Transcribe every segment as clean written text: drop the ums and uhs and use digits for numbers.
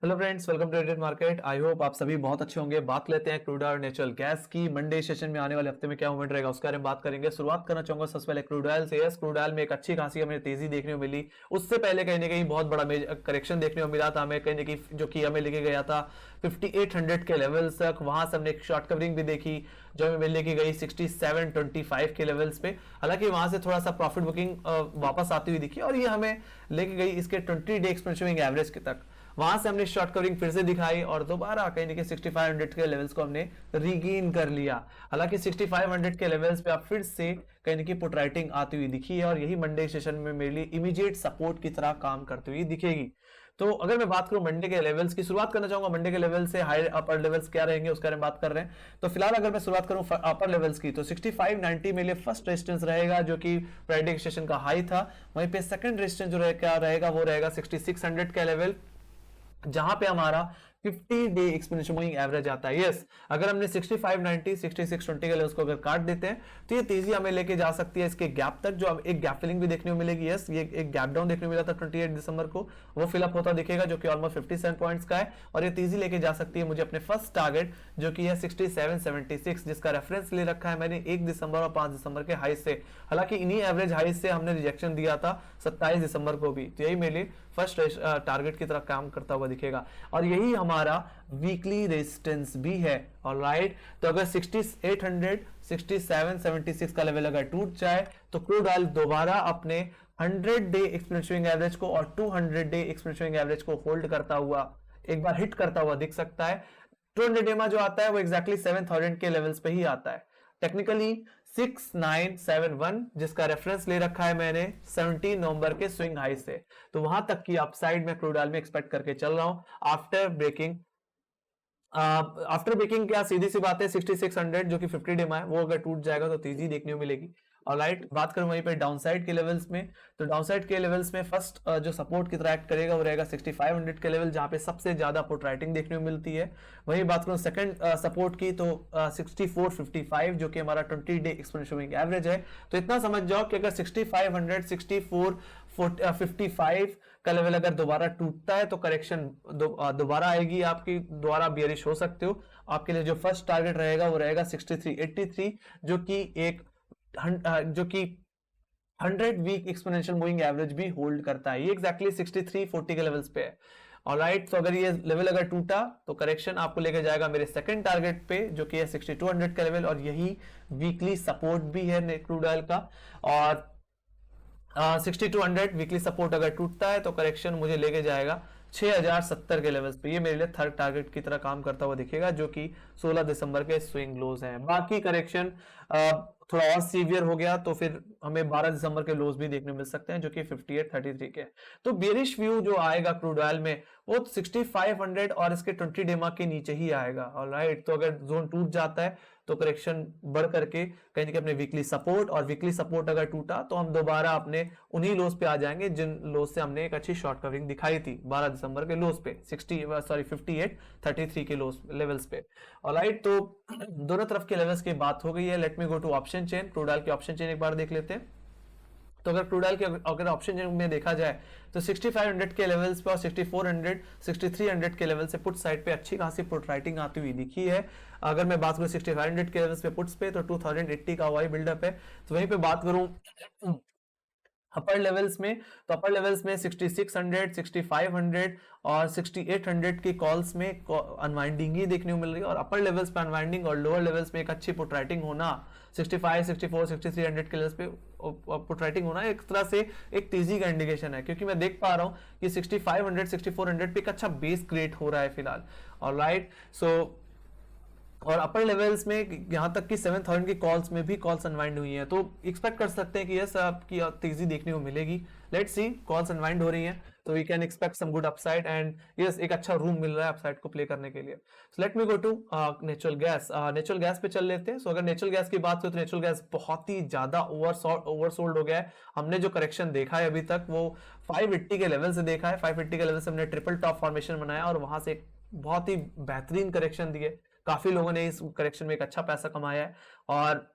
Hello friends, welcome to Indian market. I hope आप सभी बहुत अच्छे होंगे। बात लेते हैं क्रूड और नेचुरल गैस की। मंडे सेशन में आने वाले हफ्ते में क्या मूवमेंट रहेगा उसके बारे में बात करेंगे। शुरुआत करना चाहूंगा सबसे पहले क्रूड ऑयल से। यस, क्रूड ऑयल में एक अच्छी खासी हमें तेजी देखने को मिली। उससे पहले कहीं ना कहीं बहुत बड़ा करेक्शन देखने को मिला था हमें, कहीं ना कहीं जो कि हमें लेके गया था 5800 के लेवल्स तक। वहां से हमने एक शॉर्ट कवरिंग भी देखी जो हमें लेके गई 6725 के लेवल्स पे। हालांकि वहां से थोड़ा सा प्रॉफिट बुकिंग वापस आती हुई दिखी और ये हमें लेके गई इसके 20 डे एक्सपेंसिव एवरेज के तक। वहां से हमने शॉर्ट कवरिंग फिर से दिखाई और दोबारा कहीं ना कहीं 6500 के लेवल्स को हमने रीगेन कर लिया। हालांकि 6500 के लेवल्स पे आप फिर से कहीं ना कहीं पुट राइटिंग आती हुई दिखी है और यही मंडे सेशन में मेरे लिए इमीडिएट सपोर्ट की तरह काम करती हुई दिखेगी। तो अगर मैं बात करूं मंडे के लेवल्स की, शुरुआत करना चाहूंगा मंडे के लेवल से। हाई अपर लेवल्स क्या रहेंगे उसके बारे में बात कर रहे हैं। तो फिलहाल अगर मैं शुरुआत करूं अपर लेवल्स की तो 6590 मेरे लिए फर्स्ट रेजिस्टेंस रहेगा जो कि फ्राइडे सेशन का हाई था। वहीं पे सेकंड रेजिस्टेंस जो क्या रहेगा वो रहेगा 6600 का लेवल, जहां पे हमारा 50 डे एक्सपोनेंशियल मूविंग एवरेज आता है। यस, अगर हमने 6590 6620 के लेवल्स को अगर काट देते हैं तो ये तेजी हमें लेके जा सकती है इसके गैप तक, जो अब एक गैप फिलिंग भी देखने को मिलेगी। यस, ये एक गैप डाउन देखने को मिला था 28 दिसंबर को, वो फिलअप होता दिखेगा जो कि ऑलमोस्ट 57 पॉइंट्स का है और ये तेजी लेके जा सकती है मुझे अपने फर्स्ट टारगेट जो कि है 6776, जिसका रेफरेंस ले रखा है मैंने 1 दिसंबर और 5 दिसंबर के हाई से। हालांकि इन्हीं एवरेज हाई से हमने रिजेक्शन दिया था 27 दिसंबर को भी, तो यही मेरे लिए फर्स्ट टारगेट की तरह काम करता हुआ दिखेगा और यही हमारा वीकली रेजिस्टेंस भी है। ऑलराइट, तो अगर 6800 6776 का लेवल अगर टूट जाए तो क्रूड ऑयल दोबारा अपने 100 डे एक्सपोनेंशियल एवरेज को और 200 डे एक्सपोनेंशियल एवरेज को होल्ड करता हुआ एक बार हिट करता हुआ दिख सकता है। 200 डेमा जो आता है वो एग्जैक्टली 7000 के लेवल्स पे ही आता है। टेक्निकली 6971, जिसका रेफरेंस ले रखा है मैंने 17 नवंबर के स्विंग हाई से, तो वहां तक की अपसाइड में क्रूड ऑयल में एक्सपेक्ट करके चल रहा हूं आफ्टर ब्रेकिंग। आफ्टर ब्रेकिंग क्या सीधी सी बात है 6600 जो कि 50 डेमा है वो अगर टूट जाएगा तो तेजी देखने को मिलेगी। ऑलराइट, बात करूं वहीं पे डाउनसाइड के लेवल्स में, तो डाउनसाइड के लेवल्स में फर्स्ट जो सपोर्ट की तरह एक्ट करेगा वो रहेगा 6500 के लेवल, जहां पे सबसे ज्यादा पुट राइटिंग देखने को मिलती है। वहीं बात करूं सेकंड सपोर्ट की तो 6455 जो कि हमारा 20 डे एक्सपोनेंशियल एवरेज है। तो इतना समझ जाओ कि अगर 6500 6455 का लेवल अगर दोबारा टूटता है तो करेक्शन दोबारा आएगी, आपकी दोबारा बियरिश हो सकते हो। आपके लिए जो फर्स्ट टारगेट रहेगा वो रहेगा 6383 जो कि एक जो कि 100 वीक एक्सपोनेंशियल मूविंग एवरेज भी होल्ड करता है। ये एग्जैक्टली 6340 के लेवल्स पे है। ऑलराइट, तो अगर ये लेवल अगर टूटा तो करेक्शन आपको लेके जाएगा मेरे सेकंड टारगेट पे जो कि है 6200 का लेवल और यही वीकली सपोर्ट भी है क्रूड ऑयल का। और 6200 वीकली सपोर्ट अगर टूटता है तो करेक्शन मुझे लेके जाएगा 6070 के लेवल्स पे। ये मेरे लिए थर्ड टारगेट की तरह काम करता हुआ दिखेगा जो कि 16 दिसंबर के स्विंग लोज हैं। बाकी करेक्शन थोड़ा और सीवियर हो गया तो फिर हमें 12 दिसंबर के लोज भी देखने मिल सकते हैं जो कि 5833 के। तो बेरिश व्यू जो आएगा क्रूड ऑयल में वो 6500 और इसके 20 डेमा के नीचे ही आएगा। ऑलराइट, तो अगर जोन टूट जाता है तो करेक्शन बढ़ करके कहीं ना अपने वीकली सपोर्ट, और वीकली सपोर्ट अगर टूटा तो हम दोबारा अपने उन्हीं लोस पे आ जाएंगे जिन लोस से हमने एक अच्छी शॉर्ट कवरिंग दिखाई थी 12 दिसंबर के लोस पे 5833 के लोस लेवल्स पे। ऑलराइट, तो दोनों तरफ के लेवल्स की बात हो गई है। Let me go to option chain. Crude oil की ऑप्शन चेन एक बार देख लेते हैं। तो अगर क्रूड ऑयल के अगर ऑप्शन चेन में देखा जाए तो 6500 के लेवल्स पे और 6400 6300 के लेवल से पुट साइड पे अच्छी खासी पुट राइटिंग आती हुई दिखी है। अगर मैं बात करूं 6500 के लेवल्स पे पुट्स पे तो 2080 का वाई बिल्डअप है। तो वहीं पे बात करूं अपर लेवल्स में, तो अपर लेवल्स में 6600 6500 और 6800 की कॉल्स में अनवाइंडिंग ही देखने को मिल रही है और अपर लेवल्स पे अनवाइंडिंग और लोअर लेवल्स में एक अच्छी पुट राइटिंग होना 65 64 6300 के लेवल्स पे पुट राइटिंग होना एक तरह से एक तेजी का इंडिकेशन है, क्योंकि मैं देख पा रहा हूं कि 6500 6400 पे एक अच्छा बेस क्रिएट हो रहा है फिलहाल। ऑलराइट, सो और अपर लेवल्स में यहां तक कि 7000 की कॉल्स में भी कॉल्स अनवाइंड हुई हैं, तो एक्सपेक्ट कर सकते हैं कि यस आपकी तेजी देखने को मिलेगी। लेट्स सी, कॉल्स अनवाइंड हो रही हैं तो we can expect some good upside and yes एक अच्छा रूम मिल रहा है अपसाइड को प्ले करने के लिए। So let me go to natural gas. Natural gas पे चल लेते हैं। सो अगर नेचुरल गैस की बात करें तो नेचुरल गैस बहुत ही ज्यादा ओवरसोल्ड हो गया है। हमने जो करेक्शन देखा है अभी तक वो 580 के लेवल से देखा है। 580 के लेवल से हमने ट्रिपल टॉप फॉर्मेशन बनाया और वहां से एक बहुत ही बेहतरीन करेक्शन दिए काफी लोगों ने इस करेक्शन में एक अच्छा पैसा कमाया है। और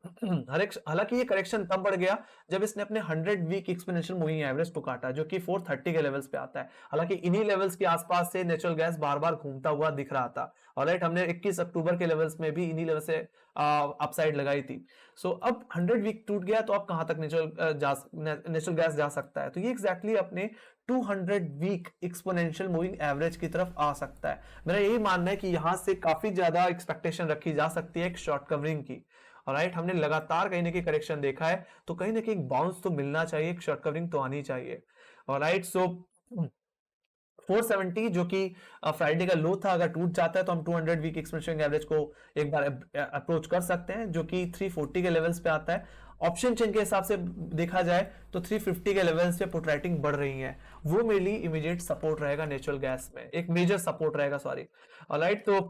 हालांकि ये करेक्शन तब बढ़ गया जब इसने अपने 100 वीक एक्सपोनेंशियल मूविंग एवरेज को काटा, जो कि 430 के लेवल्स पे आता है। हालांकि इन्हीं लेवल्स के आसपास से नेचुरल गैस बार बार घूमता हुआ दिख रहा था। ऑलराइट, हमने 21 अक्टूबर के लेवल्स में भी इन्हीं लेवल से अपसाइड लगाई थी। सो अब 100 वीक टूट गया तो अब कहां तक नेचुरल गैस जा सकता है? तो ये एग्जैक्टली अपने 200 वीक एक्सपोनेंशियल मूविंग एवरेज की तरफ आ सकता है। मेरा यही मानना है कि यहां से काफी ज्यादा एक्सपेक्टेशन रखी जा सकती है एक शॉर्ट कवरिंग की। ऑलराइट, हमने लगातार कहीं ना कहीं करेक्शन देखा है, तो कहीं ना कहीं बाउंस तो मिलना चाहिए, एक शॉर्ट कवरिंग तो आनी चाहिए। ऑलराइट, सो 470 जो कि फ्राइडे का लो था, अगर टूट जाता है तो हम 200 वीक एक्सपोनेंशियल एवरेज को एक बार अप्रोच कर सकते हैं, जो कि 340 के लेवल्स पे आता है। ऑप्शन चेन के हिसाब से देखा जाए तो 350 के लेवल्स पे पुट राइटिंग बढ़ रही है, वो मेरे लिए इमीडिएट सपोर्ट रहेगा नेचुरल गैस में, एक मेजर सपोर्ट रहेगा, सॉरी। ऑलराइट, तो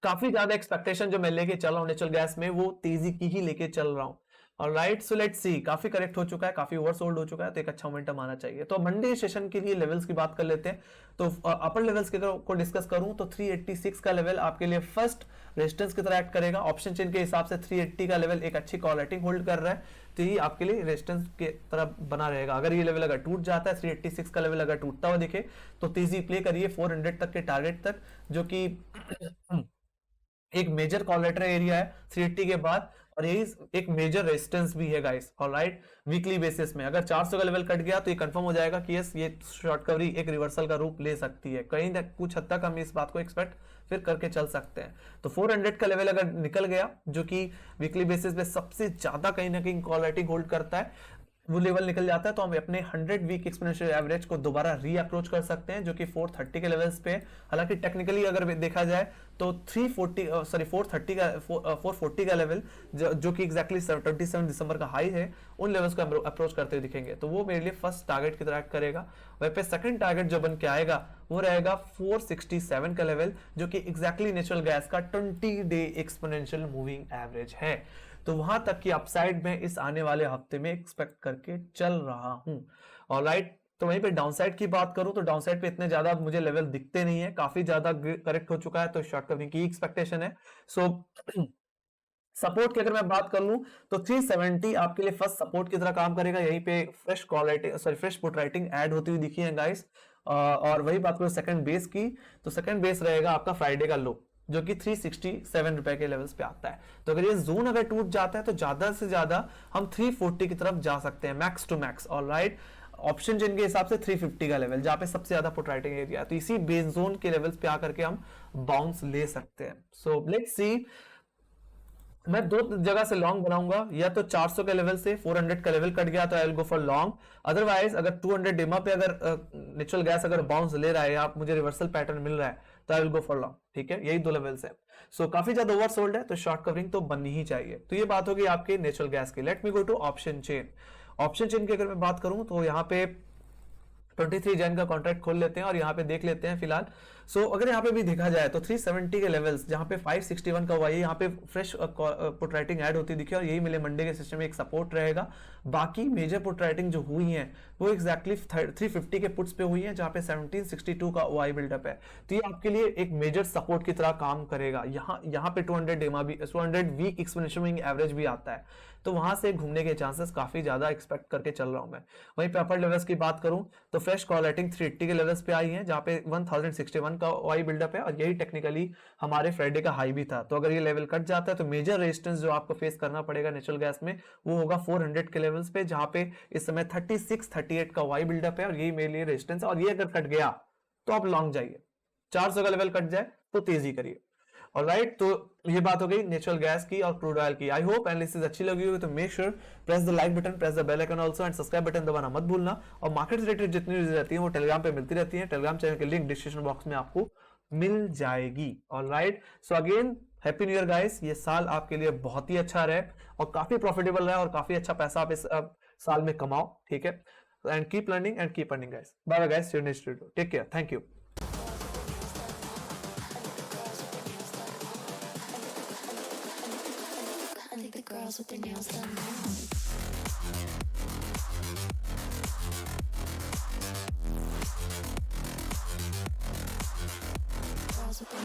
काफी ज्यादा एक्सपेक्टेशन जो मैं लेके चल रहा हूँ नेचुरल गैस में, वो तेजी की ही लेके चल रहा हूँ। ऑलराइट, सो लेट्स सी, काफी करेक्ट हो चुका है, काफी ओवरसोल्ड हो चुका है, तो एक अच्छा मोमेंटम आना चाहिए। तो मंडे सेशन के लिए लेवल्स की बात कर लेते हैं। तो अपर लेवल्स को डिस्कस करूं तो 386 का लेवल आपके लिए फर्स्ट रेजिस्टेंस की तरह एक्ट करेगा। ऑप्शन चेन के हिसाब से 380 का लेवल एक अच्छी कॉल राइटिंग होल्ड कर रहा है, तो ये आपके लिए रेजिस्टेंस के तरह बना रहेगा। अगर ये लेवल अगर टूट जाता है, 386 का लेवल अगर टूटता हुआ दिखे, तो तेजी प्ले करिए 400 तक के टारगेट तक, जो कि एक मेजर कॉलेटर एरिया है 380 के बाद, और यही एक मेजर रेजिस्टेंस भी है गाइस। ऑलराइट, वीकली बेसिस में अगर 400 का लेवल कट गया तो ये कंफर्म हो जाएगा कि यस, ये शॉर्ट कवरी एक रिवर्सल का रूप ले सकती है। कहीं ना कुछ हद तक हम इस बात को एक्सपेक्ट फिर करके चल सकते हैं। तो 400 का लेवल अगर निकल गया, जो कि वीकली बेसिस पे सबसे ज्यादा कहीं ना कहीं कॉल राइटिंग होल्ड करता है, वो लेवल निकल जाता है, तो हम अपने 100 वीक एक्सपोनेंशियल एवरेज को दोबारा री अप्रोच कर सकते हैं, जो कि 430 के लेवल्स पे। हालांकि टेक्निकली अगर देखा जाए तो 440 का लेवल जो कि एग्जैक्टली 27 दिसंबर का हाई है, उन लेवल्स को अप्रोच करते हुए दिखेंगे, तो वो मेरे लिए फर्स्ट टारगेट की तरह एक्ट करेगा। वहीं पे सेकंड टारगेट जो बन के आएगा वो रहेगा 467 का लेवल, जो कि एग्जैक्टली नेचुरल गैस का 20 डे एक्सपोनेंशियल मूविंग एवरेज है। तो वहां तक की अपसाइड में इस आने वाले हफ्ते में एक्सपेक्ट करके चल रहा हूं। ऑलराइट, तो वहीं पे डाउनसाइड की बात करूं तो डाउनसाइड पे इतने ज्यादा मुझे लेवल दिखते नहीं है, काफी ज्यादा करेक्ट हो चुका है, तो शॉर्ट कवरिंग की एक्सपेक्टेशन है। सो सपोर्ट की अगर मैं बात कर लूं तो 370 आपके लिए फर्स्ट सपोर्ट की तरह काम करेगा। यहीं पे fresh call writing, sorry fresh put writing add होती हुई दिखी है गाइस। और वही बात करूं सेकंड बेस की, तो सेकंड बेस रहेगा आपका फ्राइडे का लो, जो कि 367 रुपए के लेवल्स पे आता है। तो अगर ये जोन अगर टूट जाता है तो ज्यादा से ज्यादा हम 340 की तरफ जा सकते हैं, max to max. Alright, option जिनके हिसाब से 350 का लेवल, जहां पे सबसे ज्यादा पुट राइटिंग एरिया है, तो इसी बेस जोन के लेवल्स पे आकर के हम बाउंस ले सकते हैं। सो लेट्स सी, मैं दो जगह से लॉन्ग बनाऊंगा, या तो 400 के लेवल से 400 का लेवल कट गया तो I will go for long. Otherwise अगर 200 डिमा पे अगर नेचुरल गैस अगर बाउंस ले रहा है या मुझे रिवर्सल पैटर्न मिल रहा है, तो I will go for long. ठीक है, यही दो लेवल्स है। सो काफी ज्यादा ओवरसोल्ड है, तो शॉर्ट कवरिंग तो बननी ही चाहिए। तो ये बात होगी आपके नेचुरल गैस की। Let me go to option chain. Option chain की अगर मैं बात करूं तो यहाँ पे 23 जन का कॉन्ट्रैक्ट खोल लेते हैं और यहाँ पे देख लेते हैं फिलहाल। सो अगर यहाँ पे भी देखा जाए तो 370 के लेवल्स जहाँ पे 561 का हुआ है, यहाँ पे फ्रेश पुट राइटिंग ऐड होती दिखी, और यही मिले मंडे के सिस्टम में एक सपोर्ट रहेगा। बाकी मेजर पुट राइटिंग जो हुई है वो एक्जैक्टली 350 के पुट्स पे हुई है, जहाँ पे 1762 का ओआई बिल्डअप है, तो ये आपके लिए एक मेजर सपोर्ट की तरह काम करेगा। यहाँ पे 200 वीक एक्सपोनेंशियल एवरेज भी आता है, तो वहां से घूमने के चांसेस काफी ज्यादा एक्सपेक्ट करके चल रहा हूं मैं। वहीं पे अपर लेवल्स की बात करूं तो फ्रेश कॉल राइटिंग 380 के लेवल्स पे आई है, जहां पे 1061 का ओआई बिल्डअप है, और यही टेक्निकली हमारे फ्राइडे का हाई भी था। तो अगर ये लेवल कट जाता है तो मेजर रेजिस्टेंस जो आपको फेस करना पड़ेगा नेचुरल गैस में, वो होगा 400 के लेवल्स पे, जहां पे इस समय 3638 का ओआई बिल्डअप है, और यही मेरे लिए रेजिस्टेंस है। और ये अगर कट गया तो आप लॉन्ग जाइए, 400 का लेवल कट जाए तो तेजी करिए। ऑलराइट, तो ये बात हो गई नेचुरल गैस की और क्रूड ऑयल की। आई होप एनालिसिस अच्छी लगी होगी, तो make sure press the like button, press the bell icon also, and subscribe button दबाना मत भूलना। और मार्केट रिलेटेड जितनी न्यूज़ रहती है वो टेलीग्राम पे मिलती रहती है, टेलीग्राम चैनल की लिंक डिस्क्रिप्शन बॉक्स में आपको मिल जाएगी। Alright, so again happy new year guys. ये साल आपके लिए बहुत ही अच्छा रहे और काफी प्रॉफिटेबल रहे, और काफी अच्छा पैसा आप इस साल में कमाओ। ठीक है, and keep learning and keep earning guys. Bye bye guys, see you next video, take care, thank you. Girls with their nails done now. Girls with their